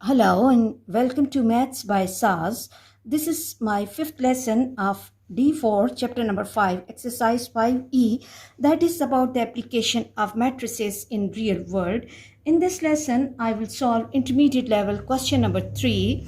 Hello and welcome to Maths by SAS. This is my fifth lesson of D4, chapter number 5, exercise 5E, that is about the application of matrices in real world. In this lesson, I will solve intermediate level question number 3.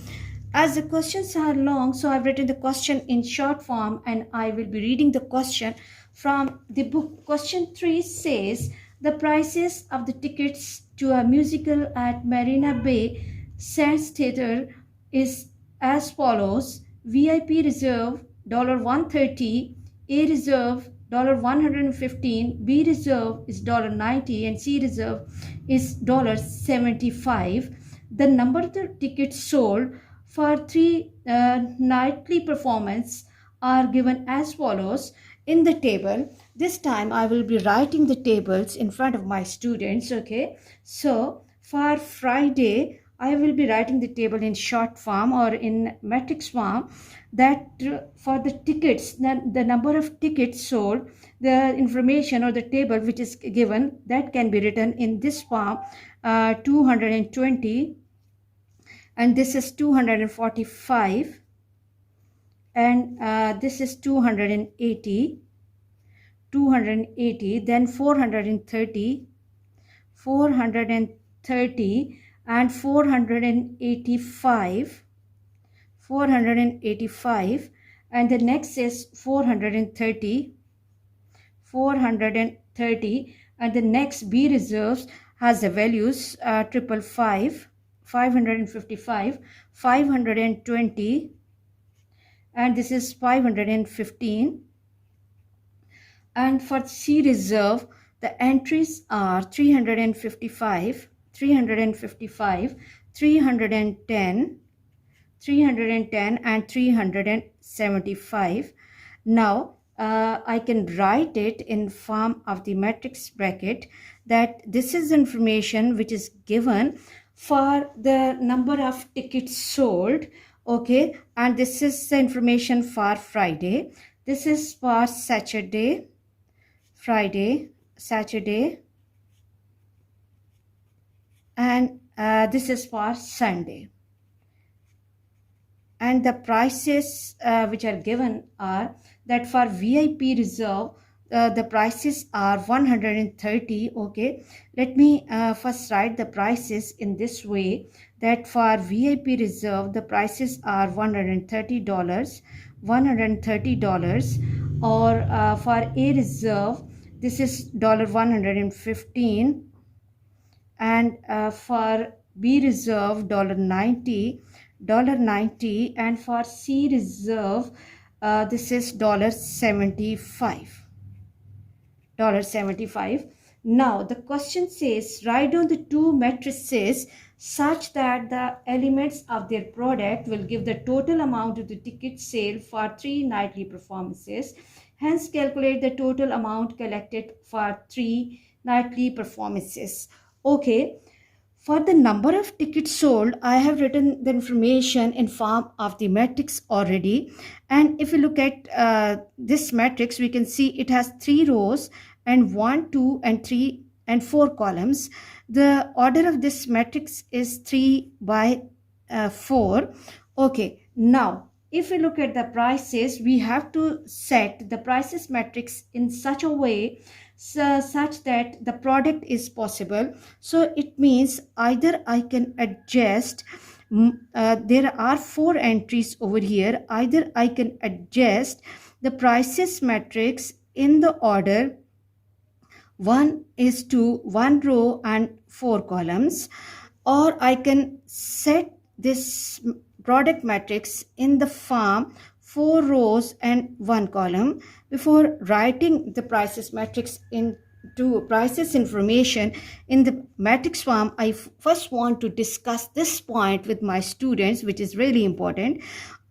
As the questions are long, so I've written the question in short form and I will be reading the question from the book. Question 3 says, the prices of the tickets to a musical at Marina Bay Sands Theatre is as follows: VIP reserve $130, A reserve $115, B reserve is $90, and C reserve is $75. The number of the tickets sold for three nightly performances are given as follows in the table. This time I will be writing the tables in front of my students. Okay, so for Friday I will be writing the table in short form or in matrix form, that for the tickets, the number of tickets sold, the information or the table which is given, that can be written in this form: 220, and this is 245, and this is 280, then 430, and 485, and the next is 430, and the next B reserves has the values 555, 555, 520, and this is 515. And for C reserve, the entries are 355, 310, and 375. Now I can write it in form of the matrix bracket, that this is information which is given for the number of tickets sold. Okay, and this is the information for Friday. This is for Saturday, Friday, Saturday, and this is for Sunday. And the prices which are given are that for VIP reserve, the prices are 130. Okay, let me first write the prices in this way, that for VIP reserve the prices are $130, or for A reserve this is $115, and for B reserve $90, and for C reserve this is $75. Now the question says, write down the two matrices such that the elements of their product will give the total amount of the ticket sale for three nightly performances. Hence calculate the total amount collected for three nightly performances. Okay, for the number of tickets sold, I have written the information in form of the matrix already. And if you look at this matrix, we can see it has 3 rows and 1, 2, and 3 and 4 columns. The order of this matrix is 3 by 4. Okay, now if we look at the prices, we have to set the prices matrix in such a way such that the product is possible. So it means either I can adjust, there are 4 entries over here, either I can adjust the prices matrix in the order 1:1 row and 4 columns, or I can set this product matrix in the form 4 rows and 1 column. Before writing the prices matrix into prices information in the matrix form, I first want to discuss this point with my students, which is really important.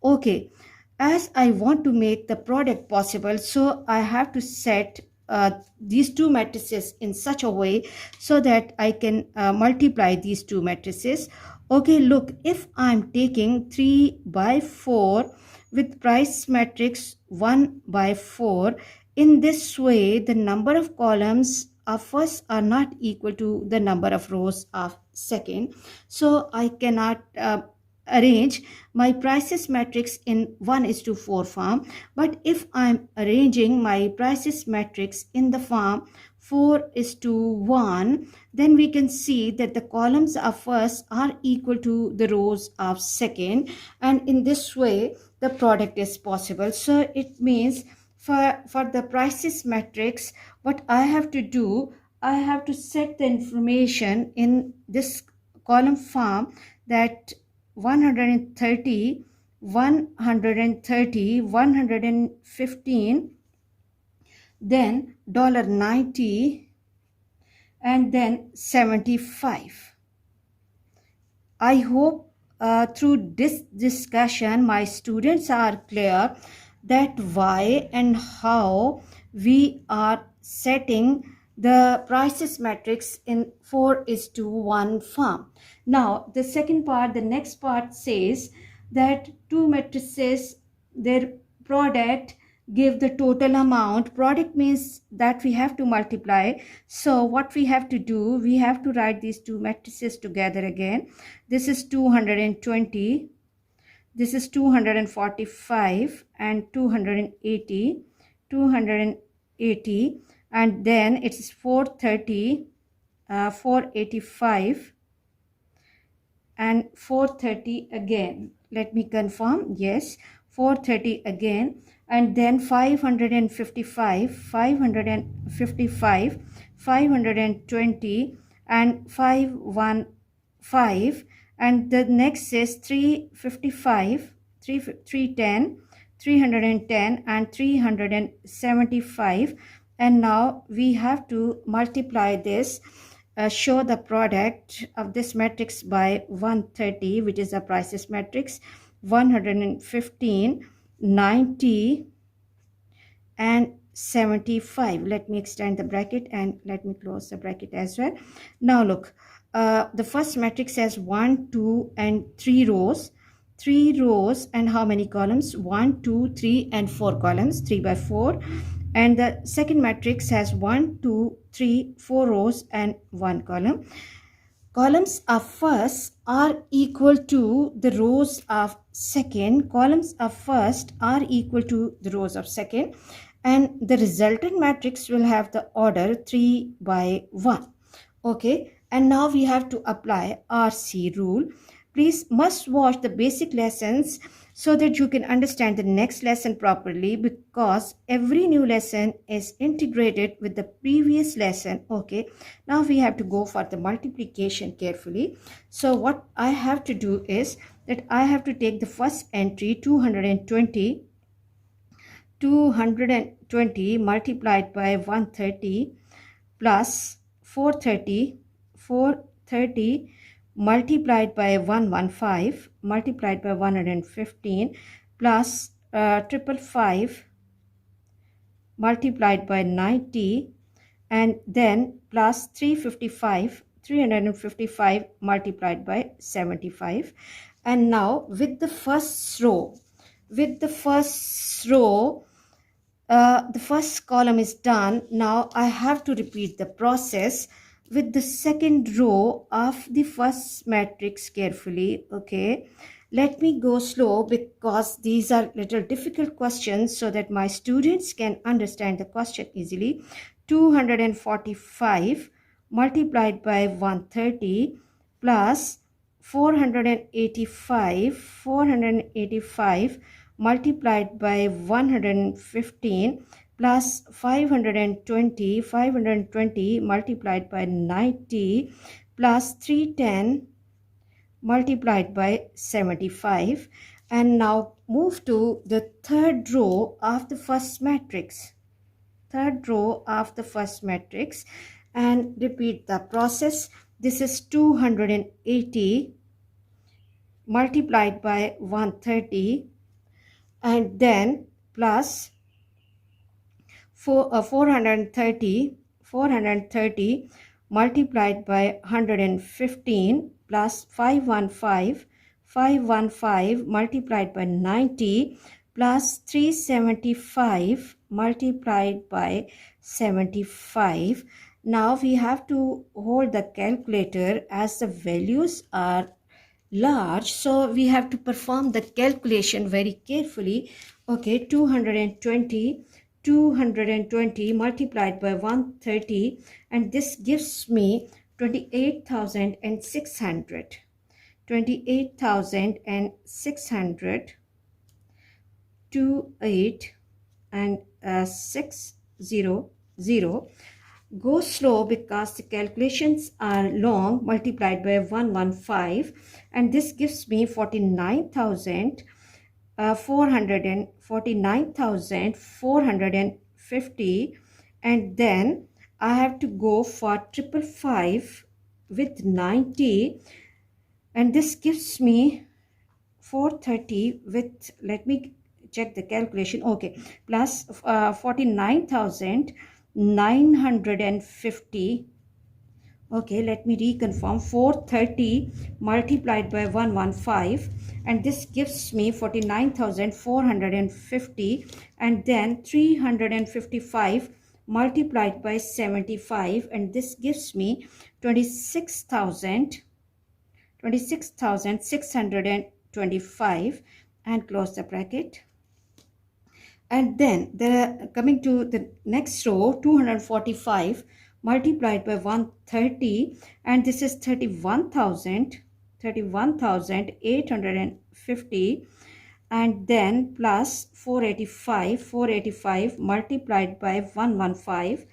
Okay, as I want to make the product possible, so I have to set these two matrices in such a way so that I can multiply these two matrices. Okay, look, if I'm taking 3 by 4 with price matrix 1 by 4, in this way the number of columns of first are not equal to the number of rows of second. So I cannot arrange my prices matrix in 1:4 form. But if I'm arranging my prices matrix in the form 4:1, then we can see that the columns of first are equal to the rows of second, and in this way the product is possible. So it means for the prices matrix, what I have to do, I have to set the information in this column form, that 130, 130, 115, then $90, and then 75. I hope through this discussion my students are clear that why and how we are setting the prices matrix in 4:1 form. Now the second part, the next part says that two matrices, their product give the total amount. Product means that we have to multiply. So what we have to do, we have to write these two matrices together again. This is 220, this is 245, and 280, 280, and then it's 430, 485, and 430 again. Let me confirm. Yes, 430 again, and then 555, 555, 520, and 515, and the next is 355, 310, 310, and 375. And now we have to multiply this, show the product of this matrix by 130, which is a prices matrix, 115, 90, and 75. Let me extend the bracket and let me close the bracket as well. Now look, the first matrix has 1, 2, and 3 rows. 3 rows and how many columns? 1, 2, 3, and 4 columns, 3 by 4. And the second matrix has 1, 2, 3, 4 rows and 1 column. Columns of first are equal to the rows of second. Columns of first are equal to the rows of second. And the resultant matrix will have the order 3 by 1. Okay. And now we have to apply RC rule. Please must watch the basic lessons so that you can understand the next lesson properly, because every new lesson is integrated with the previous lesson. Okay, now we have to go for the multiplication carefully. So what I have to do is that I have to take the first entry, 220 multiplied by 130 plus 430 multiplied by 115 multiplied by 115 plus 555 multiplied by 90, and then plus 355 multiplied by 75. And now with the first row, the first column is done. Now I have to repeat the process with the second row of the first matrix carefully. Okay, let me go slow because these are little difficult questions so that my students can understand the question easily. 245 multiplied by 130 plus 485 multiplied by 115 plus 520 multiplied by 90 plus 310 multiplied by 75. And now move to the third row of the first matrix. And repeat the process. This is 280 multiplied by 130, and then plus 430 multiplied by 115 plus 515 multiplied by 90 plus 375 multiplied by 75. Now we have to hold the calculator as the values are large, so we have to perform the calculation very carefully. Okay, 220 multiplied by 130, and this gives me 28,600. 28,600 28 and 600. Go slow because the calculations are long. Multiplied by 115, and this gives me 49,450, and then I have to go for 555 with 90, and this gives me 430 with, let me check the calculation, okay, plus 49,950. Okay, let me reconfirm. 430 multiplied by 115, and this gives me 49,450, and then 355 multiplied by 75, and this gives me 26,625, and close the bracket. And then coming to the next row, 245 multiplied by 130, and this is 31,850, and then plus 485 multiplied by 115,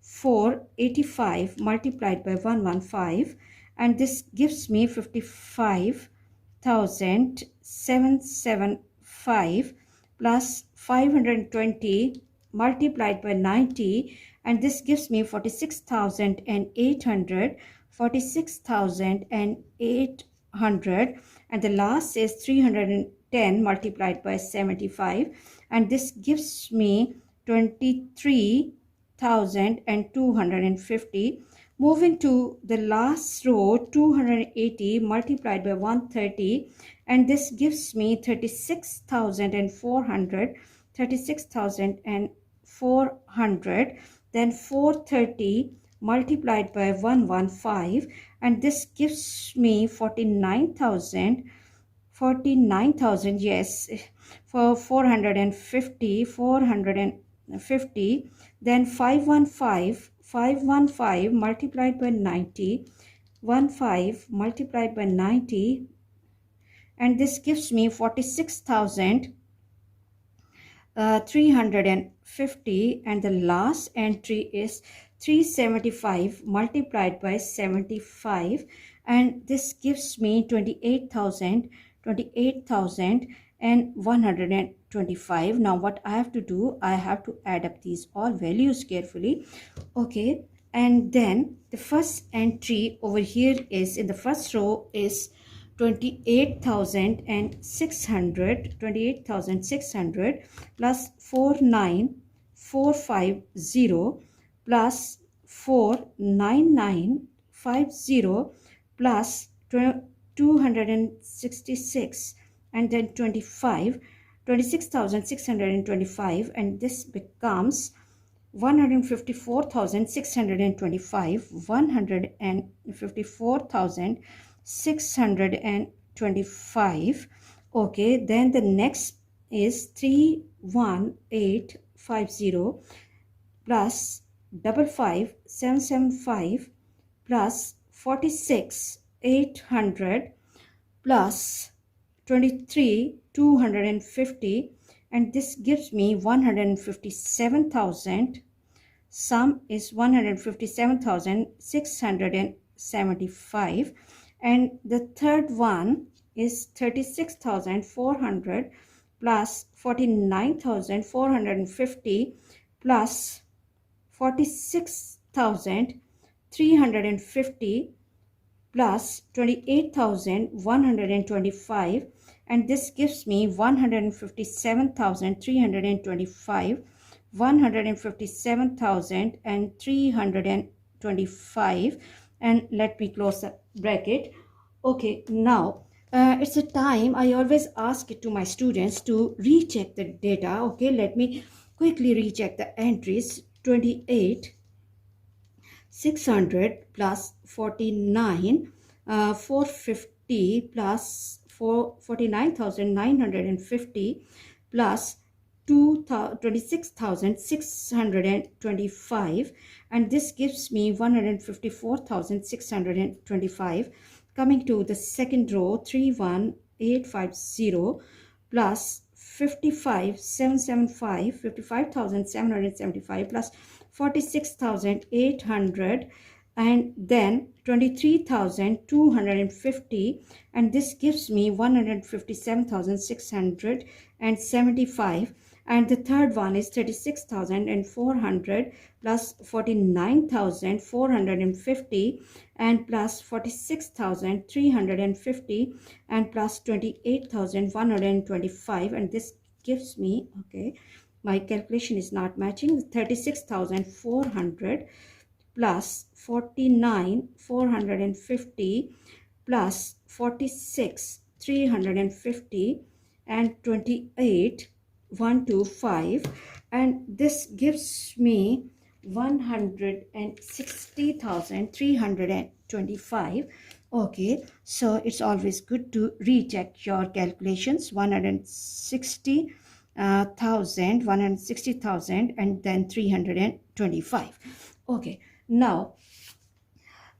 485 multiplied by 115, and this gives me 55,775 plus 520 multiplied by 90, and this gives me 46,800, 46,800, and the last is 310 multiplied by 75, and this gives me 23,250. Moving to the last row, 280 multiplied by 130, and this gives me 36,400, 36,400. Then 430 multiplied by 115, and this gives me 49,000, yes, for 450, then 515 multiplied by 90, 15 multiplied by 90, and this gives me 46,350, and the last entry is 375 multiplied by 75, and this gives me 28,125. Now what I have to do, I have to add up these all values carefully. Okay, and then the first entry over here is in the first row is 28,600 plus 49450 plus 49950 plus 266, and then 26,625, and this becomes 154,625, 154,625. Okay, then the next is 31850 plus 55775 plus 46,800 plus 23,250, and this gives me 157,000. Sum is 157,675, and the third one is 36,400 plus 49,450 plus 46,350 plus 28,125, and this gives me 157,325, 157,325, and let me close the bracket. Okay, now it's a time I always ask it to my students to recheck the data. Okay, let me quickly recheck the entries. 28 600 plus 49 450 plus 49,950 plus 26,625, and this gives me 154,625. Coming to the second row, 31850 plus 55,775 plus 46,800, and then 23,250, and this gives me 157,675. And the third one is 36,400 plus 49,450 and plus 46,350 and plus 28,125, and this gives me, okay, my calculation is not matching, 36,400 plus 49,450 plus 46,350 and 28,125, and this gives me 160,325. Okay, so it's always good to recheck your calculations. 160,000 and then 325. Okay, now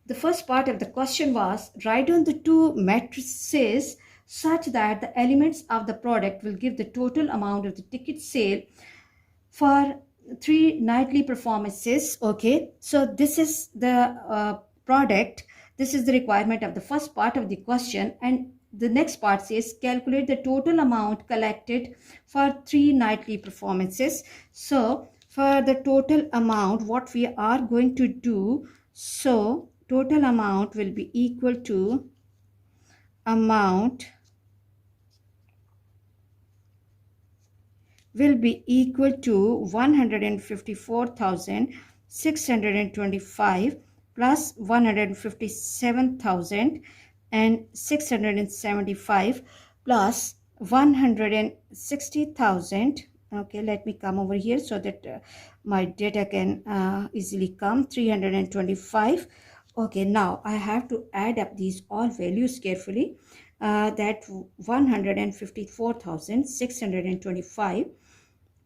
the first part of the question was, write down the two matrices such that the elements of the product will give the total amount of the ticket sale for 3 nightly performances. Okay, so this is the product. This is the requirement of the first part of the question, and the next part says calculate the total amount collected for 3 nightly performances. So for the total amount, what we are going to do, so total amount will be equal to amount will be equal to 154,625 plus 157,675 plus 160,000. Okay, let me come over here so that my data can easily come. 325. Okay, now I have to add up these all values carefully. That 154,625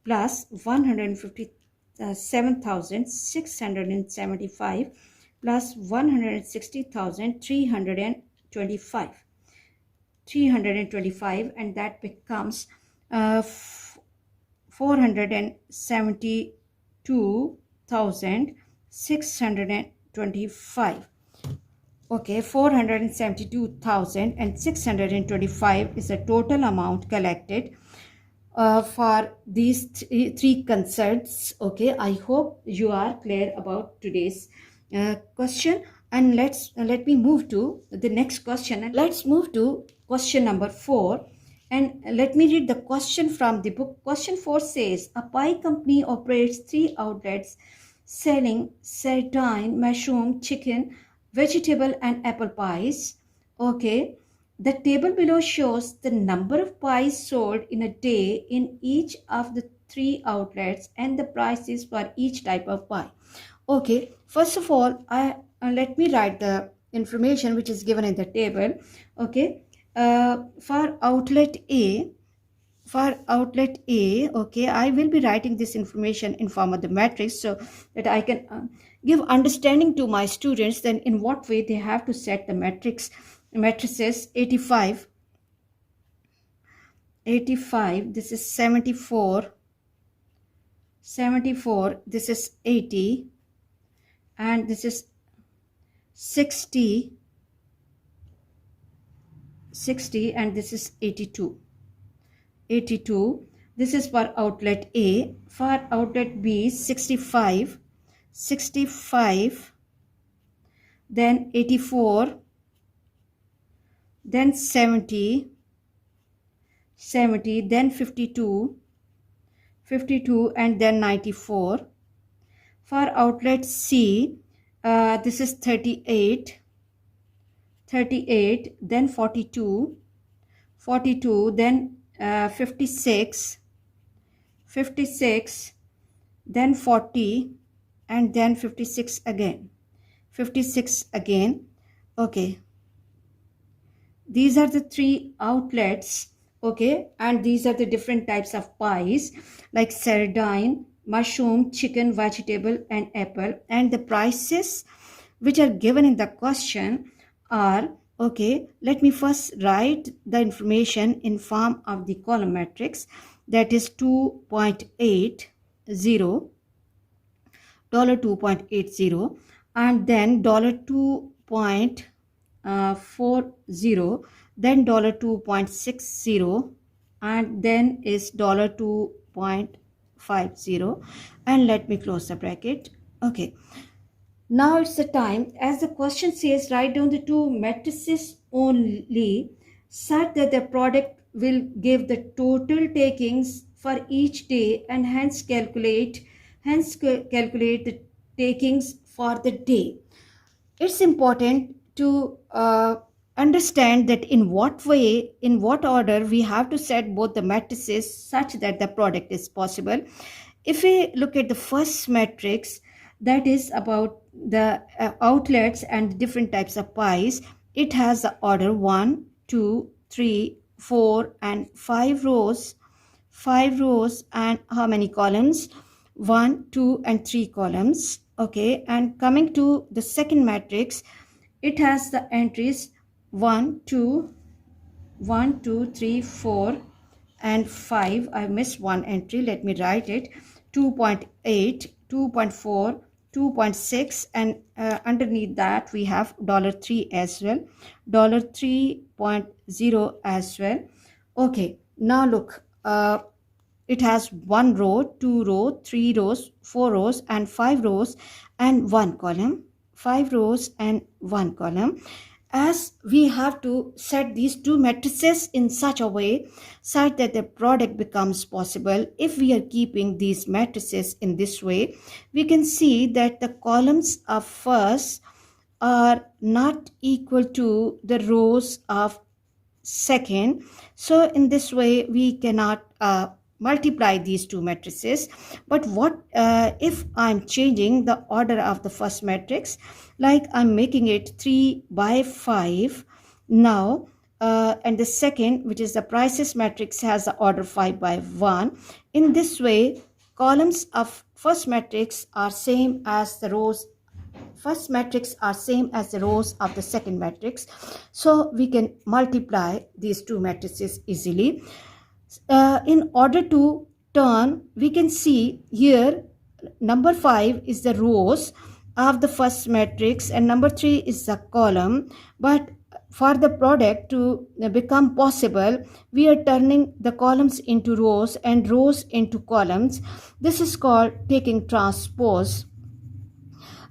plus 157,675 plus 160,325, and that becomes 472,625. Okay, 472,625 is the total amount collected for these three concerts. Okay, I hope you are clear about today's question, and let me move to the next question, and let's move to question number 4, and let me read the question from the book. Question 4 says, a pie company operates 3 outlets selling sardine, mushroom, chicken, vegetable and apple pies. Okay, the table below shows the number of pies sold in a day in each of the 3 outlets and the prices for each type of pie. Okay, first of all, let me write the information which is given in the table. Okay, for outlet A, okay, I will be writing this information in form of the matrix so that I can give understanding to my students then in what way they have to set the matrices. 85, this is 74, this is 80, and this is 60, and this is 82. This is for outlet A. For outlet B, 65, then 84, then 70, then 52, and then 94. For outlet C, this is 38, then 42, then 56, then 40, and then 56 again, 56 again. Okay, these are the three outlets. Okay, and these are the different types of pies like sardine, mushroom, chicken, vegetable, and apple. And the prices which are given in the question are, okay, let me first write the information in form of the column matrix, that is 2.80, $2.80, and then $2.40, then $2.60, and then is $2.50, and let me close the bracket. Okay, now it's the time, as the question says, write down the two matrices only such that the product will give the total takings for each day, and hence calculate the takings for the day. It's important to understand that in what way, in what order we have to set both the matrices such that the product is possible. If we look at the first matrix, that is about the outlets and different types of pies, it has the order 1, 2, 3, 4, and 5 rows. 5 rows, and how many columns? 1, 2, and 3 columns. Okay, and coming to the second matrix, it has the entries 1, 2, 3, 4, and 5. I missed one entry. Let me write it. 2.8, 2.4, 2.6, and underneath that we have $3 as well, $3.0 as well. Okay, now look, it has 1 row, 2 row, 3 rows, 4 rows, and 5 rows and 1 column. 5 rows and 1 column. As we have to set these two matrices in such a way such that the product becomes possible. If we are keeping these matrices in this way, we can see that the columns of first are not equal to the rows of second. So in this way we cannot multiply these two matrices. But what if I'm changing the order of the first matrix, like I'm making it 3 by 5 now, and the second, which is the prices matrix, has the order 5 by 1. In this way, columns of first matrix are same as the rows of the second matrix, so we can multiply these two matrices easily. In order to turn, we can see here number 5 is the rows of the first matrix and number 3 is the column. But for the product to become possible, we are turning the columns into rows and rows into columns. This is called taking transpose.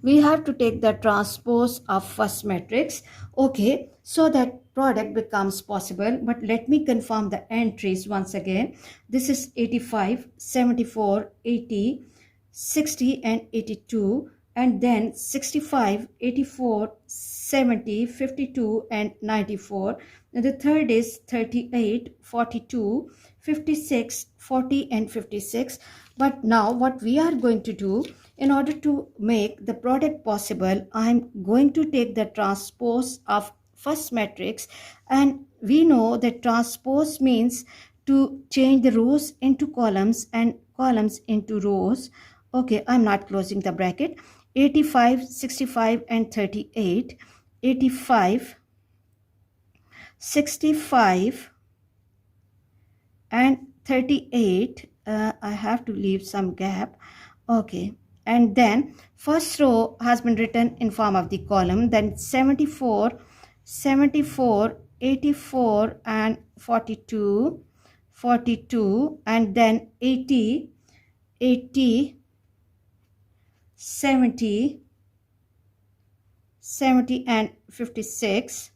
We have to take the transpose of first matrix, okay, so that product becomes possible. But let me confirm the entries once again. This is 85, 74, 80, 60, and 82, and then 65, 84, 70, 52, and 94. And the third is 38, 42, 56, 40, and 56. But now what we are going to do, in order to make the product possible, I'm going to take the transpose of first matrix, and we know that transpose means to change the rows into columns and columns into rows. Okay, I'm not closing the bracket. 85, 65, and 38. 85, 65, and 38. I have to leave some gap. Okay, and then first row has been written in form of the column, then 74, 74, 84, and 42, 42, and then 80, 80, 70, 70, and 56.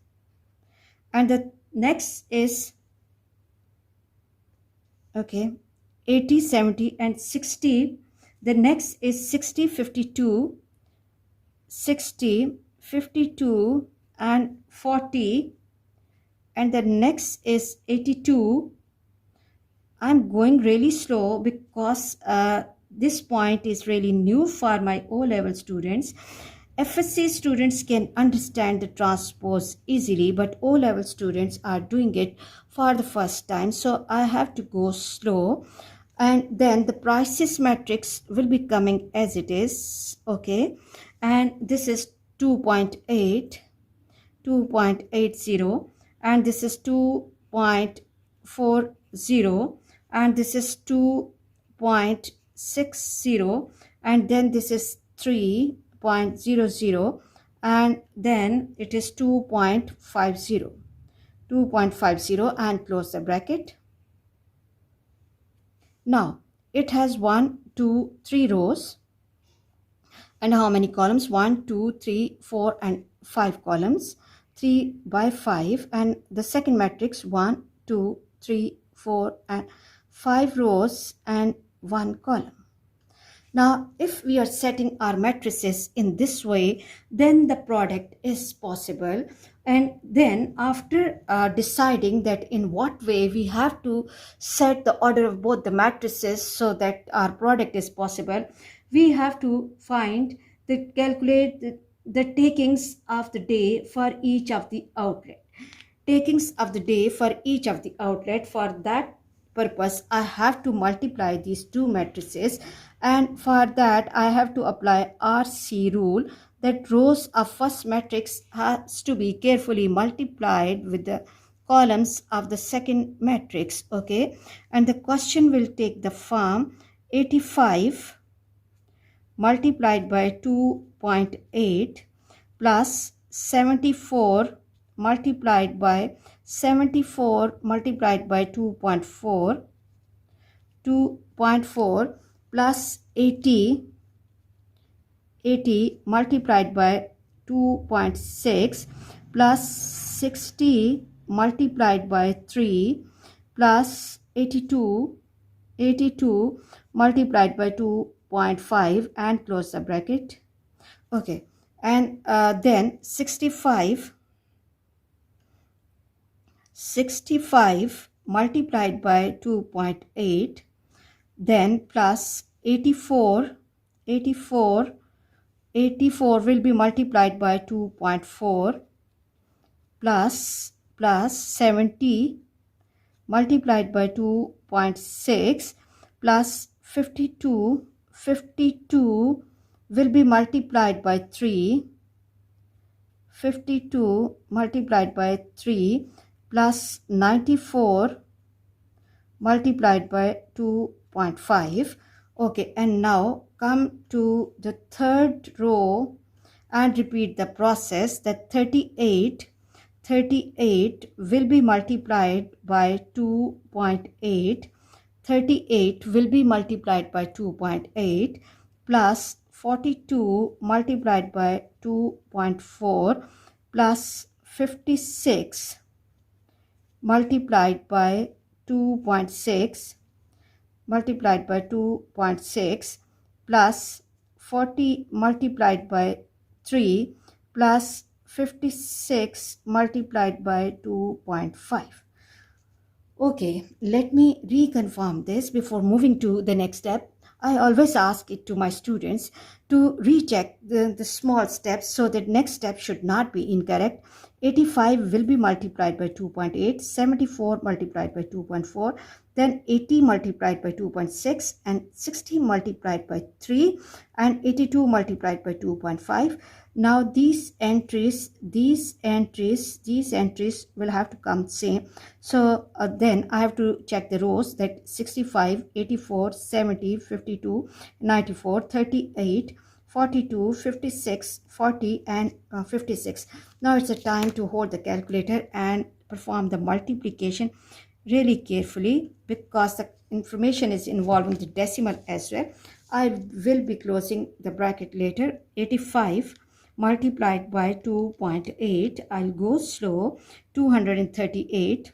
And the next is, okay, 80, 70, and 60. The next is 60, 52, 60, 52, and 40. And the next is 82. I'm going really slow because this point is really new for my O-level students. FSC students can understand the transpose easily, but O-level students are doing it for the first time. So I have to go slow. And then the prices matrix will be coming as it is. Okay. And this is 2.8, 2.80, and this is 2.40, and this is 2.60, and then this is 3.00, and then it is 2.50, 2.50, and close the bracket. Now it has 1, 2, 3 rows. And how many columns? 1, 2, 3, 4, and 5 columns. 3 by 5. And the second matrix, 1, 2, 3, 4, and 5 rows and 1 column. Now, if we are setting our matrices in this way, then the product is possible. And then after deciding that in what way we have to set the order of both the matrices so that our product is possible, we have to calculate the takings of the day for each of the outlet. Takings of the day for each of the outlet. For that purpose, I have to multiply these two matrices, and for that I have to apply RC rule, that rows of first matrix has to be carefully multiplied with the columns of the second matrix. Okay, and the question will take the form 85 multiplied by 2.8 plus 74 multiplied by 74 multiplied by 2.4 plus 80 multiplied by 2.6 plus 60 multiplied by 3 plus 82 multiplied by 2.5 and close the bracket. Okay, and then 65 multiplied by 2.8, then plus 84 will be multiplied by 2.4 plus 70 multiplied by 2.6 plus 52 will be multiplied by 3, 52 multiplied by 3 plus 94 multiplied by 2.5. Okay, and now come to the third row and repeat the process. That 38 will be multiplied by 2.8. 38 will be multiplied by 2.8 plus 42 multiplied by 2.4 plus 56 multiplied by 2.6 multiplied by 2.6 plus 40 multiplied by 3 plus 56 multiplied by 2.5. Okay, let me reconfirm this before moving to the next step. I always ask it to my students to recheck the small steps so that next step should not be incorrect. 85 will be multiplied by 2.8, 74 multiplied by 2.4, then 80 multiplied by 2.6, and 60 multiplied by 3, and 82 multiplied by 2.5. Now these entries will have to come same. So then I have to check the rows, that 65, 84, 70, 52, 94, 38, 42, 56, 40, and 56. Now it's a time to hold the calculator and perform the multiplication really carefully, because the information is involving the decimal as well. I will be closing the bracket later. 85 multiplied by 2.8, I'll go slow. 238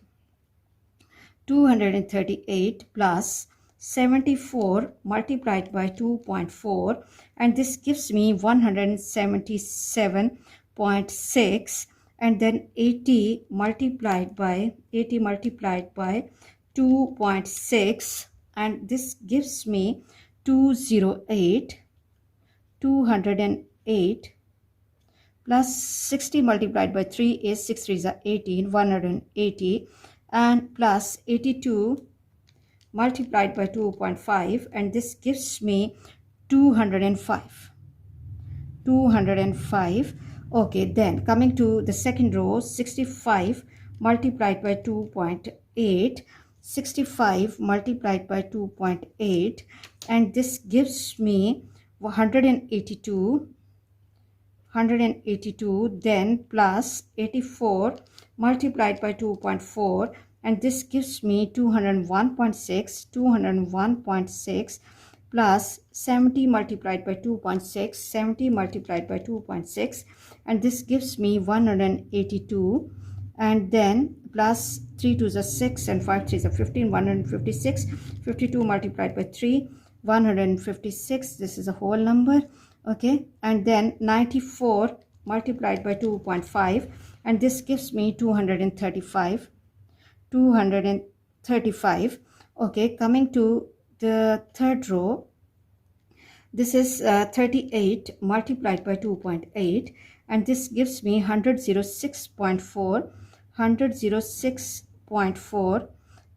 plus 74 multiplied by 2.4, and this gives me 177.6, and then 80 multiplied by 2.6, and this gives me 208, 208 plus 60 multiplied by 3 is 6 3s are 18, 180, and plus 82 multiplied by 2.5, and this gives me 205. 205. Okay, then coming to the second row, 65 multiplied by 2.8, 65 multiplied by 2.8, and this gives me 182, 182, then plus 84 multiplied by 2.4, and this gives me 201.6, 201.6 plus 70 multiplied by 2.6, 70 multiplied by 2.6, and this gives me 182, and then plus 3 2s are 6 and 5 3s are 15, 156, 52 multiplied by 3, 156, this is a whole number. Okay, and then 94 multiplied by 2.5, and this gives me 235, 235. Okay, coming to the third row, this is 38 multiplied by 2.8, and this gives me 106.4, 106.4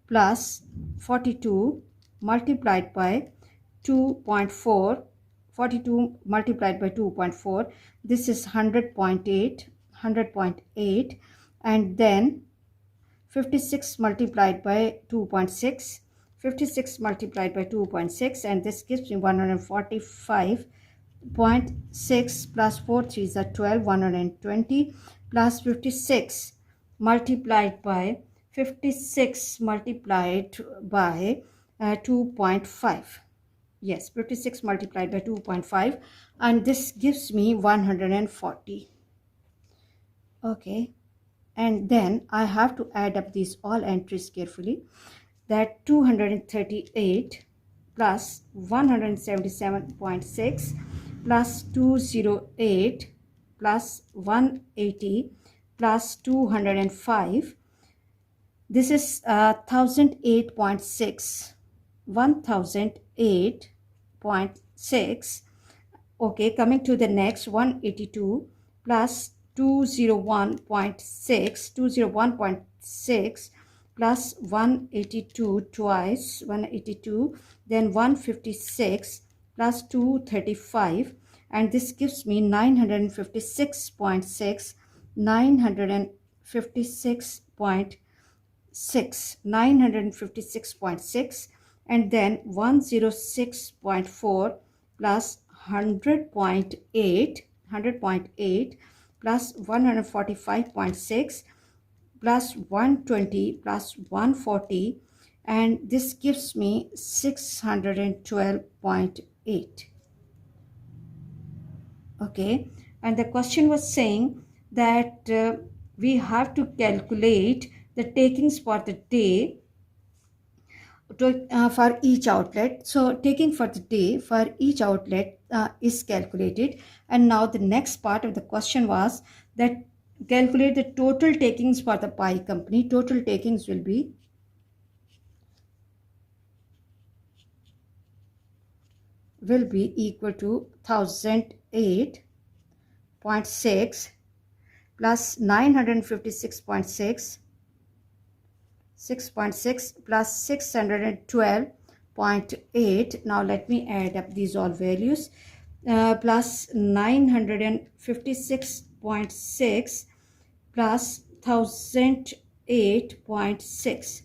plus 42 multiplied by 2.4, 42 multiplied by 2.4, this is 100.8, 100.8, and then 56 multiplied by 2.6, 56 multiplied by 2.6, and this gives me 145.6 plus 4 3s are 12, 120 plus 56 multiplied by 56 multiplied by 2.5. Yes, 56 multiplied by 2.5, and this gives me 140. Okay, and then I have to add up these all entries carefully. That 238 plus 177.6 plus 208 plus 180 plus 205. This is 1008.6. 1008.6. Okay, coming to the next, 182 plus 201.6, 201.6 plus 182 twice, 182, then 156 plus 235, and this gives me 956.6, 956.6, 956.6, and then 106.4 plus 100.8, 100.8 plus 145.6 plus 120 plus 140, and this gives me 612.8. Okay, and the question was saying that we have to calculate the takings for the day for each outlet. So taking for the day for each outlet is calculated, and now the next part of the question was that calculate the total takings for the pie company. Total takings will be equal to 1008.6 plus 956.6, 6.6 plus 612.8. Now let me add up these all values. Plus 956.6 plus 1008.6,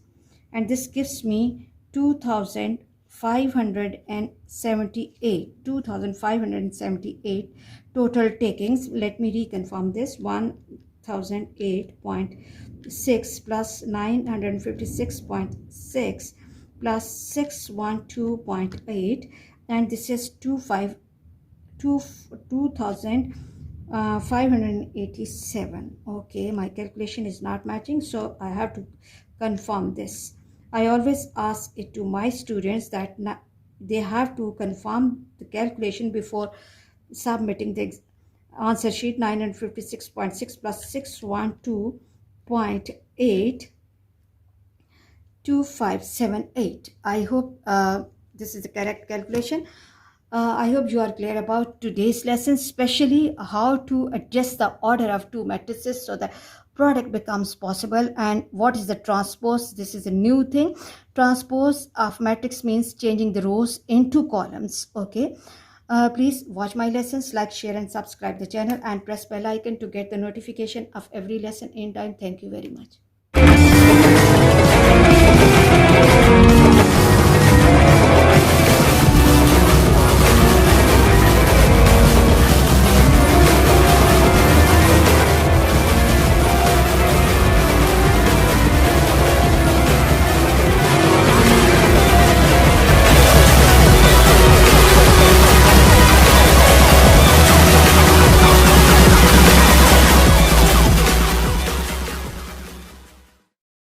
and this gives me 2578, 2578 total takings. Let me reconfirm this. 1008.6 plus 956.6 plus 612.8, and this is 2587. Okay, my calculation is not matching, so I have to confirm this. I always ask it to my students that they have to confirm the calculation before submitting the answer sheet. 956.6 plus 612.8, 2578. I hope this is the correct calculation. I hope you are clear about today's lesson, especially how to adjust the order of two matrices so the product becomes possible. And what is the transpose? This is a new thing. Transpose of matrix means changing the rows into columns. Okay. Please watch my lessons, like, share and subscribe the channel and press bell icon to get the notification of every lesson in time. Thank you very much.